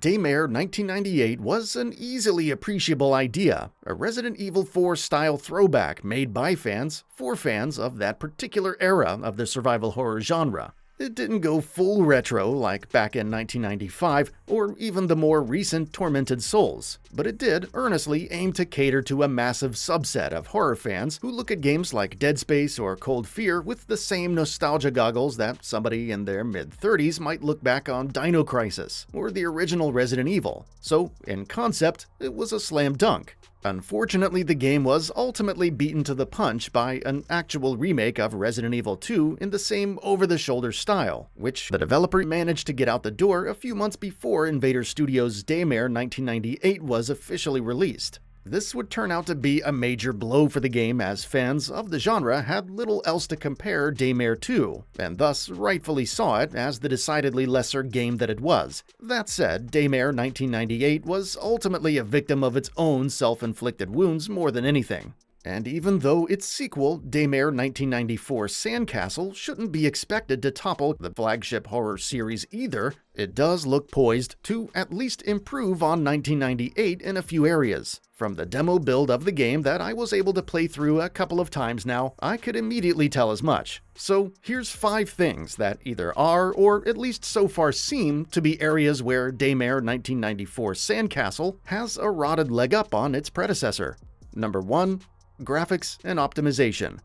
Daymare 1998 was an easily appreciable idea, a Resident Evil 4 style throwback made by fans for fans of that particular era of the survival horror genre. It didn't go full retro like back in 1995 or even the more recent Tormented Souls, but it did earnestly aim to cater to a massive subset of horror fans who look at games like Dead Space or Cold Fear with the same nostalgia goggles that somebody in their mid-30s might look back on Dino Crisis or the original Resident Evil. So, in concept, it was a slam dunk. Unfortunately, the game was ultimately beaten to the punch by an actual remake of Resident Evil 2 in the same over-the-shoulder style, which the developer managed to get out the door a few months before Invader Studios Daymare 1998 was officially released. This would turn out to be a major blow for the game as fans of the genre had little else to compare Daymare to, and thus rightfully saw it as the decidedly lesser game that it was. That said, Daymare 1998 was ultimately a victim of its own self-inflicted wounds more than anything. And even though its sequel, Daymare 1994 Sandcastle, shouldn't be expected to topple the flagship horror series either, it does look poised to at least improve on 1998 in a few areas. From the demo build of the game that I was able to play through a couple of times now, I could immediately tell as much. So here's 5 things that either are, or at least so far seem, to be areas where Daymare 1994 Sandcastle has a rotted leg up on its predecessor. Number 1. Graphics and optimization.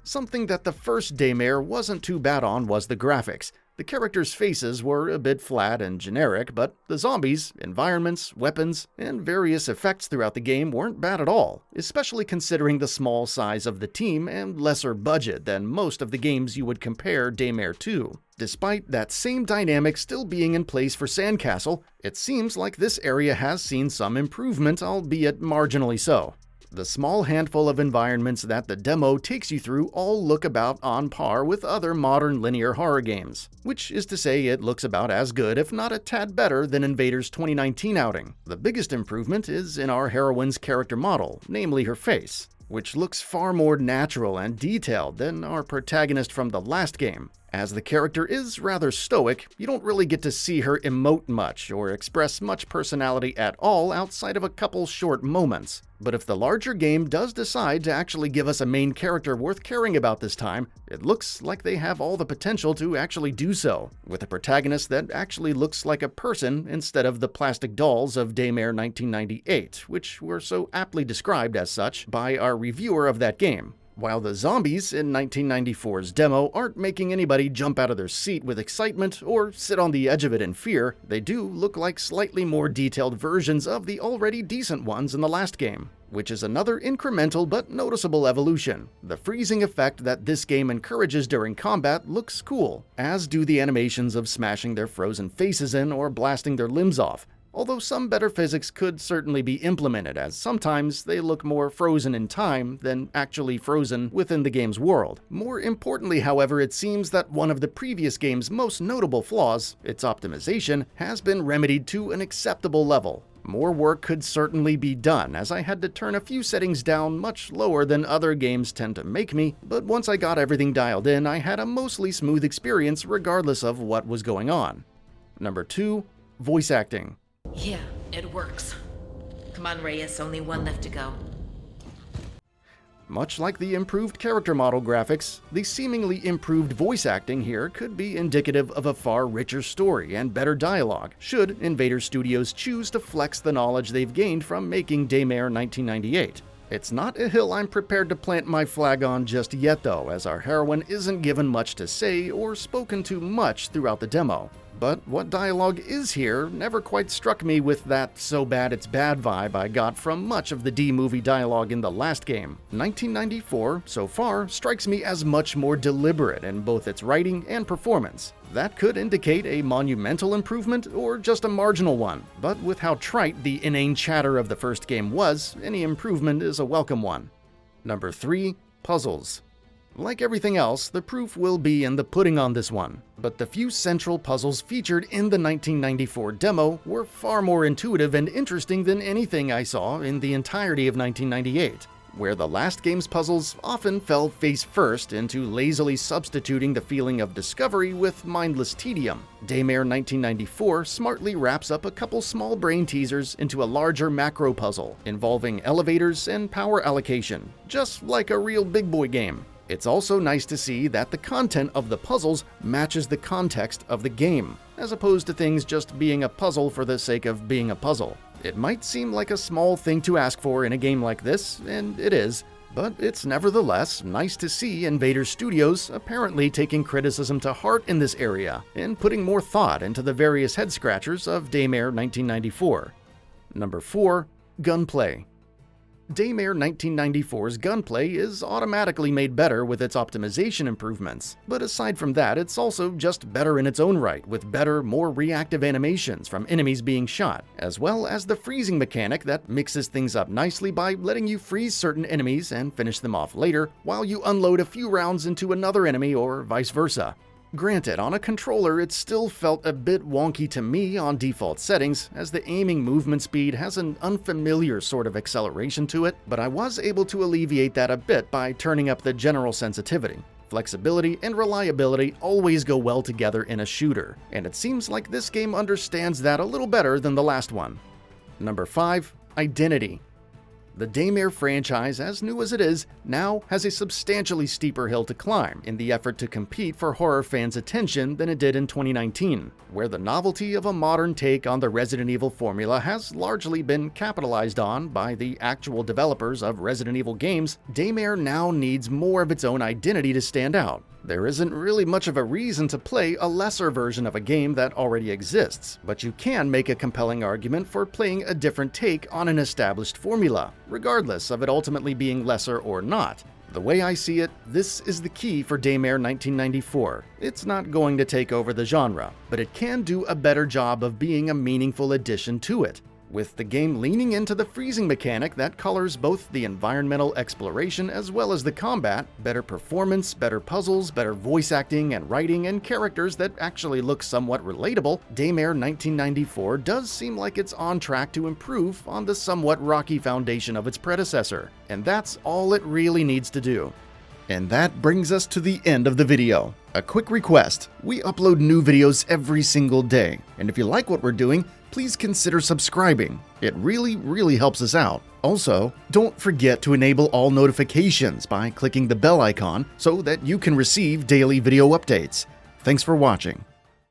Something that the first Daymare wasn't too bad on was the graphics. The characters' faces were a bit flat and generic, but the zombies, environments, weapons, and various effects throughout the game weren't bad at all, especially considering the small size of the team and lesser budget than most of the games you would compare Daymare to. Despite that same dynamic still being in place for Sandcastle, it seems like this area has seen some improvement, albeit marginally so. The small handful of environments that the demo takes you through all look about on par with other modern linear horror games, which is to say it looks about as good if not a tad better than Invader's 2019 outing. The biggest improvement is in our heroine's character model, namely her face, which looks far more natural and detailed than our protagonist from the last game. As the character is rather stoic, you don't really get to see her emote much or express much personality at all outside of a couple short moments. But if the larger game does decide to actually give us a main character worth caring about this time, it looks like they have all the potential to actually do so, with a protagonist that actually looks like a person instead of the plastic dolls of Daymare 1998, which were so aptly described as such by our reviewer of that game. While the zombies in 1994's demo aren't making anybody jump out of their seat with excitement or sit on the edge of it in fear, they do look like slightly more detailed versions of the already decent ones in the last game, which is another incremental but noticeable evolution. The freezing effect that this game encourages during combat looks cool, as do the animations of smashing their frozen faces in or blasting their limbs off. Although some better physics could certainly be implemented, as sometimes they look more frozen in time than actually frozen within the game's world. More importantly, however, it seems that one of the previous game's most notable flaws, its optimization, has been remedied to an acceptable level. More work could certainly be done, as I had to turn a few settings down much lower than other games tend to make me, but once I got everything dialed in, I had a mostly smooth experience regardless of what was going on. Number 2. Voice acting. Yeah, it works. Come on, Reyes, only one left to go. Much like the improved character model graphics, the seemingly improved voice acting here could be indicative of a far richer story and better dialogue, should Invader Studios choose to flex the knowledge they've gained from making Daymare 1998. It's not a hill I'm prepared to plant my flag on just yet though, as our heroine isn't given much to say or spoken to much throughout the demo. But what dialogue is here never quite struck me with that so bad it's bad vibe I got from much of the D-movie dialogue in the last game. 1994, so far, strikes me as much more deliberate in both its writing and performance. That could indicate a monumental improvement or just a marginal one, but with how trite the inane chatter of the first game was, any improvement is a welcome one. Number 3. Puzzles. Like everything else, the proof will be in the pudding on this one, but the few central puzzles featured in the 1994 demo were far more intuitive and interesting than anything I saw in the entirety of 1998. where the last game's puzzles often fell face first into lazily substituting the feeling of discovery with mindless tedium. Daymare 1994 smartly wraps up a couple small brain teasers into a larger macro puzzle involving elevators and power allocation, just like a real big boy game. It's also nice to see that the content of the puzzles matches the context of the game, as opposed to things just being a puzzle for the sake of being a puzzle. It might seem like a small thing to ask for in a game like this, and it is, but it's nevertheless nice to see Invader Studios apparently taking criticism to heart in this area and putting more thought into the various head-scratchers of Daymare 1994. Number 4. Gunplay. Daymare 1994's Gunplay is automatically made better with its optimization improvements, but aside from that, it's also just better in its own right, with better, more reactive animations from enemies being shot, as well as the freezing mechanic that mixes things up nicely by letting you freeze certain enemies and finish them off later, while you unload a few rounds into another enemy or vice versa. Granted, on a controller it still felt a bit wonky to me on default settings, as the aiming movement speed has an unfamiliar sort of acceleration to it, but I was able to alleviate that a bit by turning up the general sensitivity. Flexibility and reliability always go well together in a shooter, and it seems like this game understands that a little better than the last one. Number 5. Identity. The Daymare franchise, as new as it is, now has a substantially steeper hill to climb in the effort to compete for horror fans' attention than it did in 2019, where the novelty of a modern take on the Resident Evil formula has largely been capitalized on by the actual developers of Resident Evil games. Daymare now needs more of its own identity to stand out. There isn't really much of a reason to play a lesser version of a game that already exists, but you can make a compelling argument for playing a different take on an established formula, regardless of it ultimately being lesser or not. The way I see it, this is the key for Daymare 1994. It's not going to take over the genre, but it can do a better job of being a meaningful addition to it, with the game leaning into the freezing mechanic that colors both the environmental exploration as well as the combat. Better performance, better puzzles, better voice acting and writing, and characters that actually look somewhat relatable. Daymare 1994 does seem like it's on track to improve on the somewhat rocky foundation of its predecessor, and that's all it really needs to do. And that brings us to the end of the video. A quick request: we upload new videos every single day, and if you like what we're doing, please consider subscribing. It really helps us out. Also, don't forget to enable all notifications by clicking the bell icon so that you can receive daily video updates. Thanks for watching.